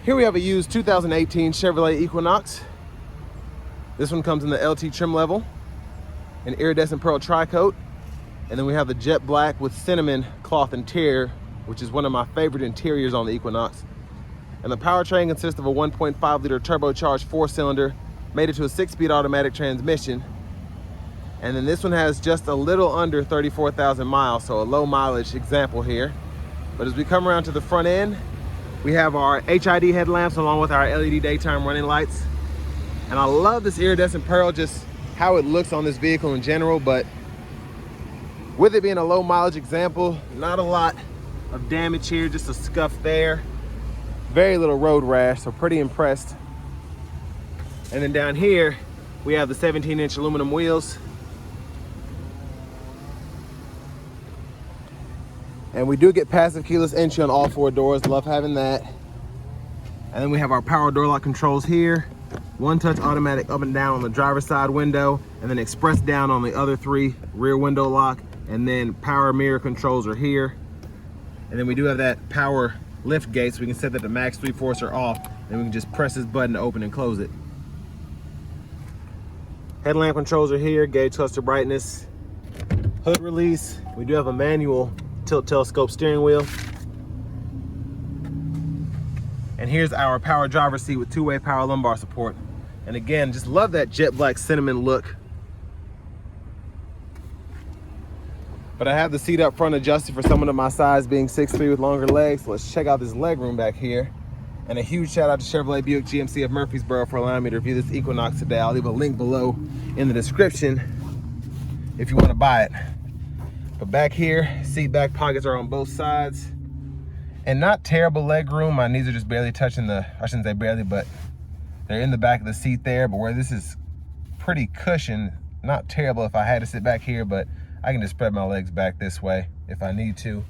Here we have a used 2018 Chevrolet Equinox. This one comes in the LT trim level, an iridescent pearl tricoat, and then we have the jet black with cinnamon cloth interior, which is one of my favorite interiors on the Equinox. And the powertrain consists of a 1.5 liter turbocharged 4-cylinder, made it to a 6-speed automatic transmission. And then this one has just a little under 34,000 miles, so a low mileage example here. But as we come around to the front end, we have our HID headlamps along with our LED daytime running lights. And I love this iridescent pearl, just how it looks on this vehicle in general, but with it being a low mileage example, not a lot of damage here, just a scuff there. Very little road rash, so pretty impressed. And then down here, we have the 17-inch aluminum wheels. And we do get passive keyless entry on all 4 doors. Love having that. And then we have our power door lock controls here. 1-touch automatic up and down on the driver's side window, and then express down on the other 3 rear window lock. And then power mirror controls are here. And then we do have that power lift gate, so we can set that to max 3/4 or off. And we can just press this button to open and close it. Headlamp controls are here, gauge cluster brightness, hood release. We do have a manual tilt telescope steering wheel. And here's our power driver's seat with 2-way power lumbar support. And again, just love that jet black cinnamon look. But I have the seat up front adjusted for someone of my size, being 6'3" with longer legs. So let's check out this leg room back here. And a huge shout out to Chevrolet Buick GMC of Murfreesboro for allowing me to review this Equinox today. I'll leave a link below in the description if you want to buy it. But back here, seat back pockets are on both sides. And not terrible leg room. My knees are just barely touching the, I shouldn't say barely, but they're in the back of the seat there. But where this is pretty cushioned, not terrible if I had to sit back here, but I can just spread my legs back this way if I need to.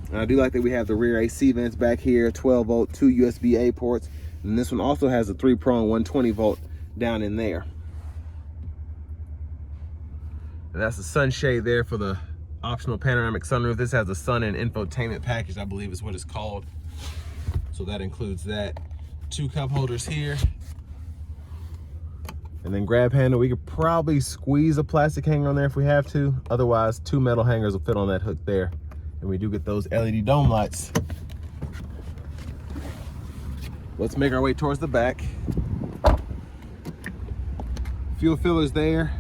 And I do like that we have the rear AC vents back here, 12 volt, 2 USB-A ports. And this one also has a 3-prong 120 volt down in there. And that's the sunshade there for the optional panoramic sunroof. This has a sun and infotainment package, I believe is what it's called. So that includes that. 2 cup holders here. And then grab handle, we could probably squeeze a plastic hanger on there if we have to. Otherwise, 2 metal hangers will fit on that hook there. And we do get those LED dome lights. Let's make our way towards the back. Fuel fillers there.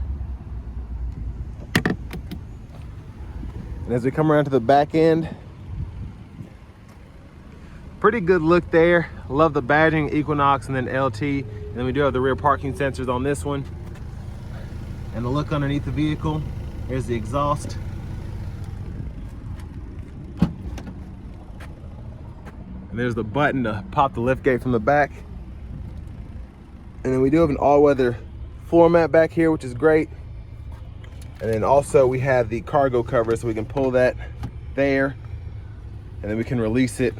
And as we come around to the back end, pretty good look there. Love the badging, Equinox and then LT. And then we do have the rear parking sensors on this one. And the look underneath the vehicle. Here's the exhaust. And there's the button to pop the lift gate from the back. And then we do have an all-weather floor mat back here, which is great. And then also we have the cargo cover, so we can pull that there, and then we can release it.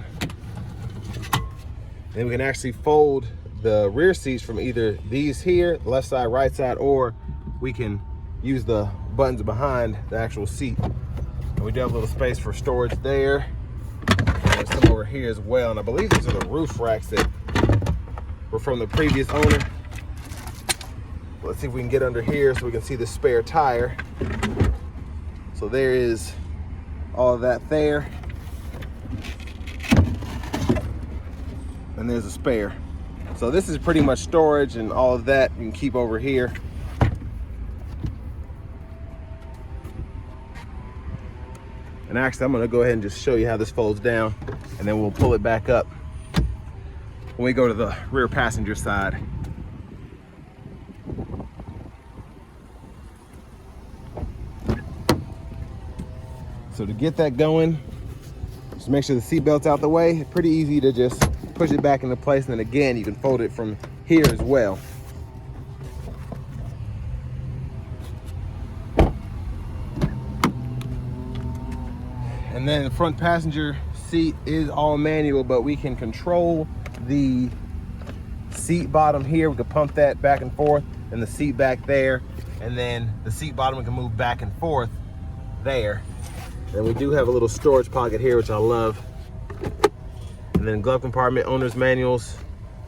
And then we can actually fold the rear seats from either these here, left side, right side, or we can use the buttons behind the actual seat. And we do have a little space for storage there. And there's some over here as well. And I believe these are the roof racks that were from the previous owner. Let's see if we can get under here so we can see the spare tire. So there is all of that there. And there's a spare. So this is pretty much storage, and all of that you can keep over here. And actually, I'm gonna go ahead and just show you how this folds down, and then we'll pull it back up when we go to the rear passenger side. So to get that going, just make sure the seat belt's out the way. Pretty easy to just push it back into place, and then again, you can fold it from here as well. And then the front passenger seat is all manual, but we can control the seat bottom here. We can pump that back and forth, and the seat back there, and then the seat bottom we can move back and forth there. And we do have a little storage pocket here, which I love. And And then glove compartment, owner's manuals.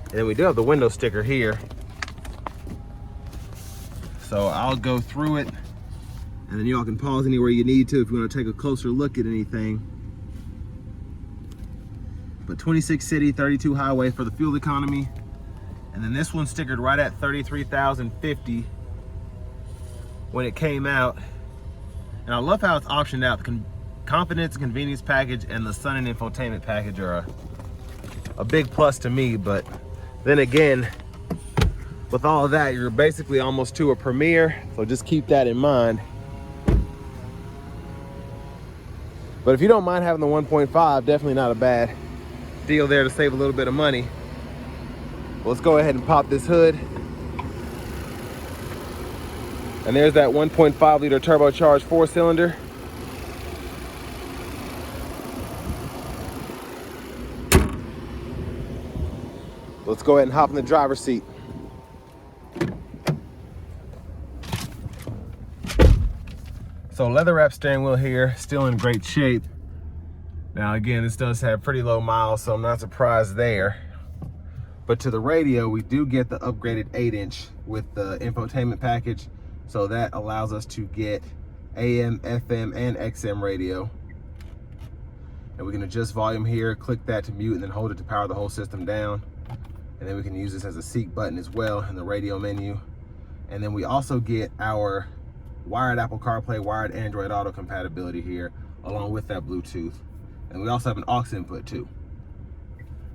And then we do have the window sticker here. So I'll go through it, and then y'all can pause anywhere you need to if you want to take a closer look at anything. But 26 city, 32 highway for the fuel economy. And then this one's stickered right at $33,050 when it came out. And I love how it's optioned out. The confidence and convenience package and the sun and infotainment package are a big plus to me. But then again, with all of that, you're basically almost to a Premier. So just keep that in mind. But if you don't mind having the 1.5, definitely not a bad deal there to save a little bit of money. Let's go ahead and pop this hood. And there's that 1.5 liter turbocharged 4-cylinder. Let's go ahead and hop in the driver's seat. So leather wrap steering wheel here, still in great shape. Now again, this does have pretty low miles, so I'm not surprised there. But to the radio, we do get the upgraded 8-inch with the infotainment package. So that allows us to get AM, FM, and XM radio. And we can adjust volume here, click that to mute, and then hold it to power the whole system down. And then we can use this as a seek button as well in the radio menu. And then we also get our wired Apple CarPlay, wired Android Auto compatibility here, along with that Bluetooth. And we also have an aux input too.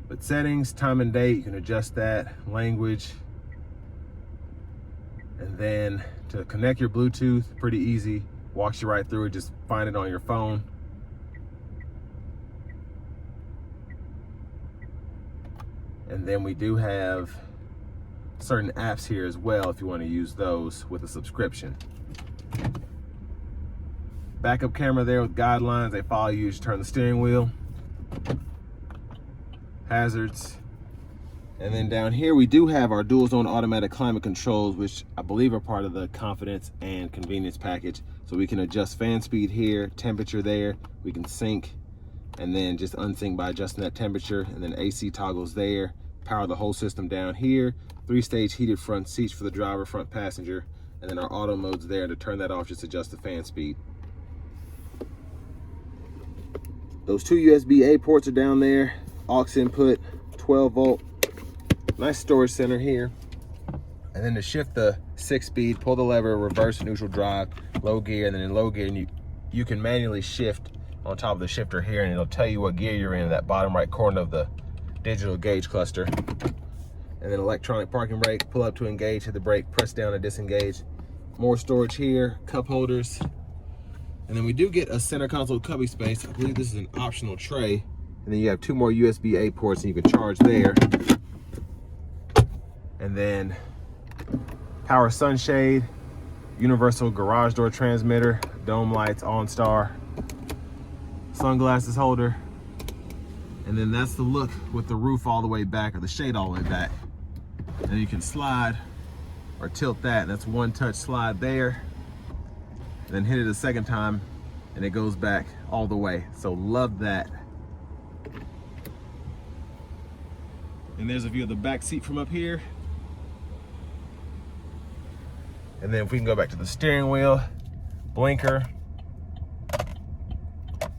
But settings, time and date, you can adjust that, language. And then to connect your Bluetooth, pretty easy, walks you right through it, just find it on your phone. And then we do have certain apps here as well if you want to use those with a subscription. Backup camera there with guidelines. They follow you as you turn the steering wheel. Hazards. And then down here we do have our dual zone automatic climate controls, which I believe are part of the confidence and convenience package. So we can adjust fan speed here, temperature there. We can sync and then just unsync by adjusting that temperature, and then AC toggles there. Power the whole system down here. 3-stage heated front seats for the driver, front passenger. And then our auto mode's there. To turn that off, just adjust the fan speed. Those two USB-A ports are down there. Aux input, 12 volt. Nice storage center here. And then to shift the 6-speed, pull the lever, reverse, neutral drive, low gear, and then in low gear, you can manually shift on top of the shifter here, and it'll tell you what gear you're in that bottom right corner of the digital gauge cluster. And then electronic parking brake, pull up to engage, hit the brake, press down to disengage. More storage here, cup holders. And then we do get a center console cubby space. I believe this is an optional tray. And then you have 2 more USB-A ports and you can charge there. And then power sunshade, universal garage door transmitter, dome lights, OnStar, sunglasses holder. And then that's the look with the roof all the way back, or the shade all the way back. And you can slide or tilt that, and that's one touch slide there. And then hit it a second time and it goes back all the way. So love that. And there's a view of the back seat from up here. And then if we can go back to the steering wheel, blinker.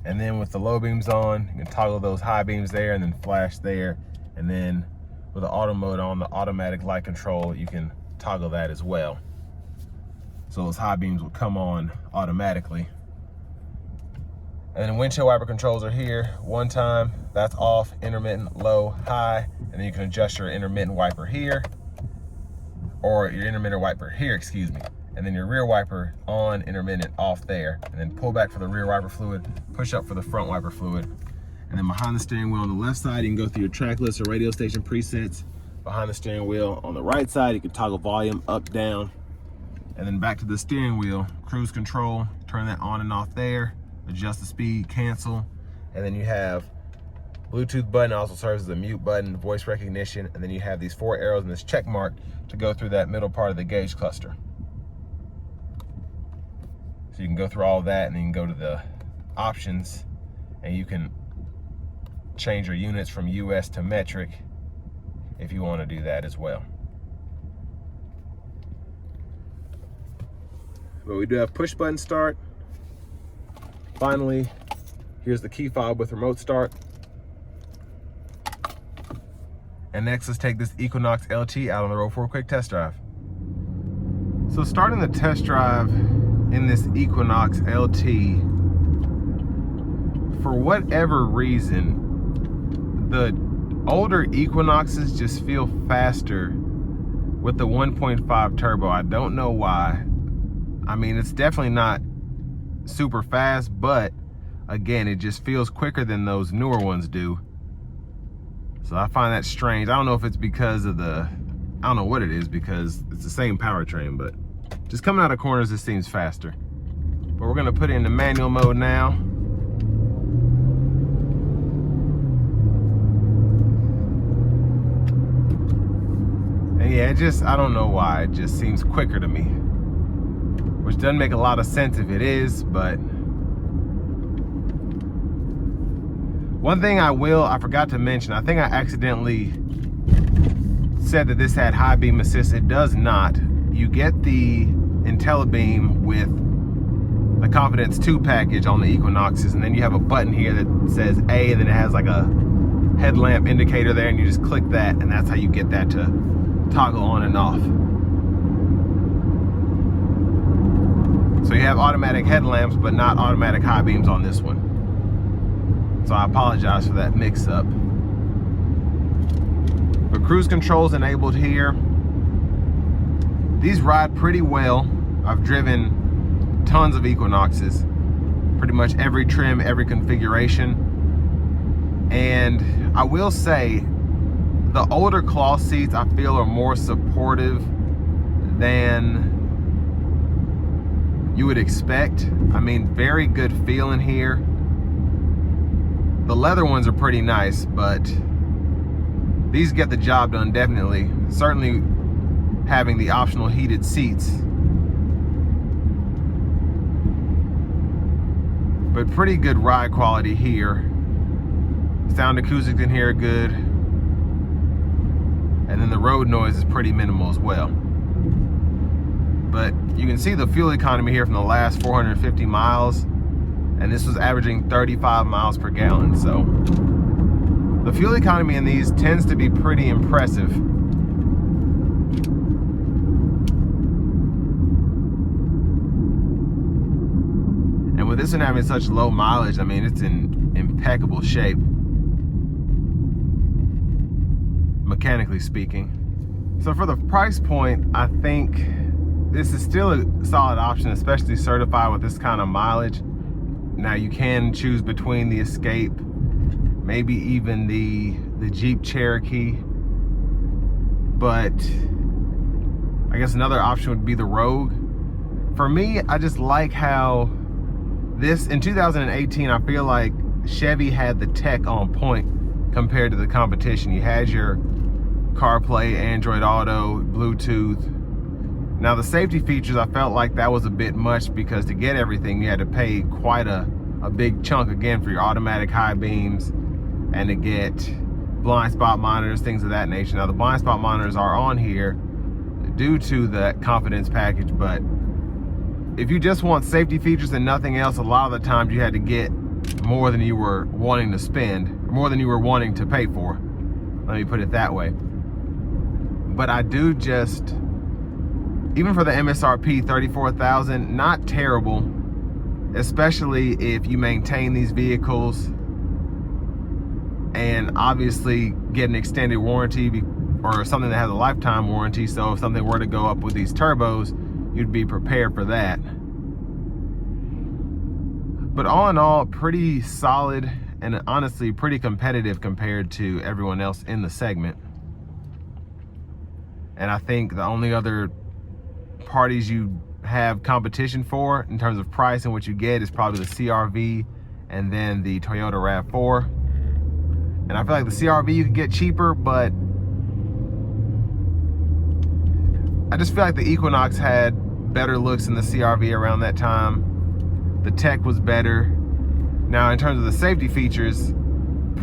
And then with the low beams on, you can toggle those high beams there and then flash there. And then with the auto mode on, the automatic light control, you can toggle that as well. So those high beams will come on automatically. And then windshield wiper controls are here. One time, that's off, intermittent, low, high. And then you can adjust your intermittent wiper here, or your intermittent wiper here, excuse me. And then your rear wiper on, intermittent, off there. And then pull back for the rear wiper fluid, push up for the front wiper fluid. And then behind the steering wheel on the left side, you can go through your track list or radio station presets. Behind the steering wheel on the right side, you can toggle volume up, down. And then back to the steering wheel, cruise control, turn that on and off there, adjust the speed, cancel. And then you have Bluetooth button, also serves as a mute button, voice recognition. And then you have these 4 arrows and this check mark to go through that middle part of the gauge cluster. So you can go through all of that, and then you can go to the options, and you can change your units from US to metric if you want to do that as well. But we do have push button start. Finally, here's the key fob with remote start. And next, let's take this Equinox LT out on the road for a quick test drive. So starting the test drive in this Equinox LT, for whatever reason, the older Equinoxes just feel faster with the 1.5 turbo. I don't know why. I mean, it's definitely not super fast, but again, it just feels quicker than those newer ones do. So I find that strange. I don't know if it's because of I don't know what it is, because it's the same powertrain, but just coming out of corners, it seems faster. But we're gonna put it into manual mode now. And yeah, I don't know why, it just seems quicker to me. Which doesn't make a lot of sense if it is, but one thing I forgot to mention, I think I accidentally said that this had high beam assist. It does not. You get the IntelliBeam with the Confidence 2 package on the Equinoxes, and then you have a button here that says A, and then it has like a headlamp indicator there, and you just click that, and that's how you get that to toggle on and off. So you have automatic headlamps, but not automatic high beams on this one. So I apologize for that mix-up. But cruise control's enabled here. These ride pretty well. I've driven tons of Equinoxes, pretty much every trim, every configuration. And I will say, the older cloth seats I feel are more supportive than you would expect. I mean, very good feeling here. The leather ones are pretty nice, but these get the job done definitely. Certainly having the optional heated seats. But pretty good ride quality here. Sound acoustics in here are good. And then the road noise is pretty minimal as well. But you can see the fuel economy here from the last 450 miles. And this was averaging 35 miles per gallon. So the fuel economy in these tends to be pretty impressive. And with this one having such low mileage, I mean, it's in impeccable shape, mechanically speaking. So for the price point, I think this is still a solid option, especially certified with this kind of mileage. Now you can choose between the Escape, maybe even the Jeep Cherokee, but I guess another option would be the Rogue. For me, I just like how this, in 2018, I feel like Chevy had the tech on point compared to the competition. You had your CarPlay, Android Auto, Bluetooth. Now the safety features, I felt like that was a bit much, because to get everything you had to pay quite a big chunk again for your automatic high beams and to get blind spot monitors, things of that nature. Now the blind spot monitors are on here due to the Confidence package, but if you just want safety features and nothing else, a lot of the times you had to get more than you were wanting to spend, more than you were wanting to pay for. Let me put it that way. But I do just, even for the MSRP, $34,000, not terrible, especially if you maintain these vehicles and obviously get an extended warranty or something that has a lifetime warranty. So if something were to go up with these turbos, you'd be prepared for that. But all in all, pretty solid and honestly pretty competitive compared to everyone else in the segment. And I think the only other parties you have competition for in terms of price and what you get is probably the CR-V and then the Toyota RAV4. And I feel like the CR-V you could get cheaper, but I just feel like the Equinox had better looks than the CR-V around that time. The tech was better. Now in terms of the safety features,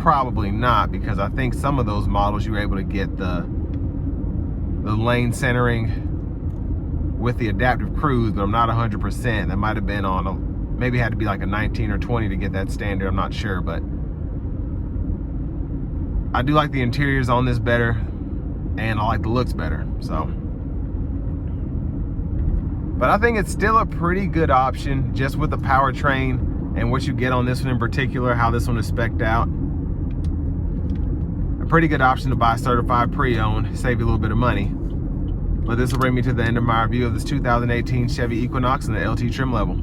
probably not, because I think some of those models you were able to get the lane centering with the adaptive cruise, but I'm not 100%. That might have been on a, maybe had to be like a 19 or 20 to get that standard. I'm not sure, but I do like the interiors on this better, and I like the looks better. So, but I think it's still a pretty good option just with the powertrain and what you get on this one in particular, how this one is spec'd out. A pretty good option to buy certified pre-owned, save you a little bit of money. But this will bring me to the end of my review of this 2018 Chevy Equinox in the LT trim level.